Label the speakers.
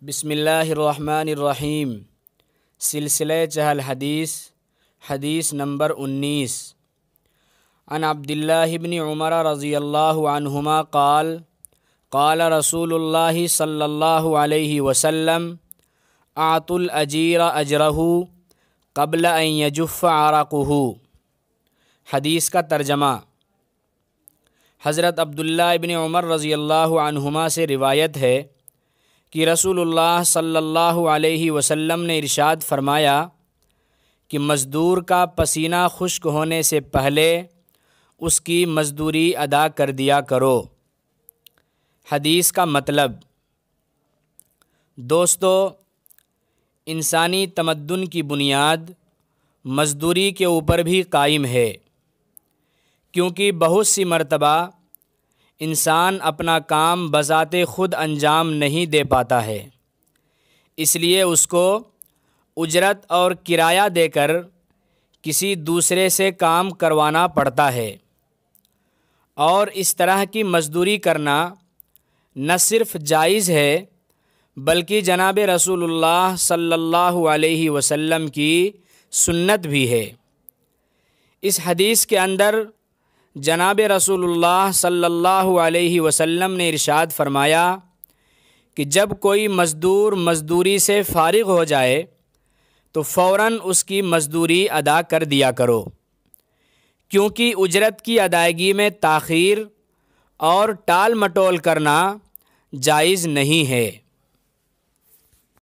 Speaker 1: بسم اللہ الرحمن الرحیم۔ سلسلہ چہل حدیث، حدیث نمبر 19۔ عن عبداللہ بن عمر رضی اللہ عنہما قال قال رسول اللہ صلی اللہ علیہ وسلم اعطوا الاجیر اجرہ قبل ان یجف عرقہ۔ حدیث کا ترجمہ۔ حضرت عبداللہ بن عمر رضی اللہ عنہما سے روایت ہے کہ رسول اللہ صلی اللہ علیہ وسلم نے ارشاد فرمایا کہ مزدور کا پسینہ خشک ہونے سے پہلے اس کی مزدوری ادا کر دیا کرو۔ حدیث کا مطلب۔ دوستو، انسانی تمدن کی بنیاد مزدوری کے اوپر بھی قائم ہے، کیونکہ بہت سی مرتبہ انسان اپنا کام بذات خود انجام نہیں دے پاتا ہے، اس لیے اس کو اجرت اور کرایہ دے کر کسی دوسرے سے کام کروانا پڑتا ہے۔ اور اس طرح کی مزدوری کرنا نہ صرف جائز ہے بلکہ جناب رسول اللہ صلی اللہ علیہ وسلم کی سنت بھی ہے۔ اس حدیث کے اندر جناب رسول اللہ صلی اللہ علیہ وسلم نے ارشاد فرمایا کہ جب کوئی مزدور مزدوری سے فارغ ہو جائے تو فوراً اس کی مزدوری ادا کر دیا کرو، کیونکہ اجرت کی ادائیگی میں تاخیر اور ٹال مٹول کرنا جائز نہیں ہے۔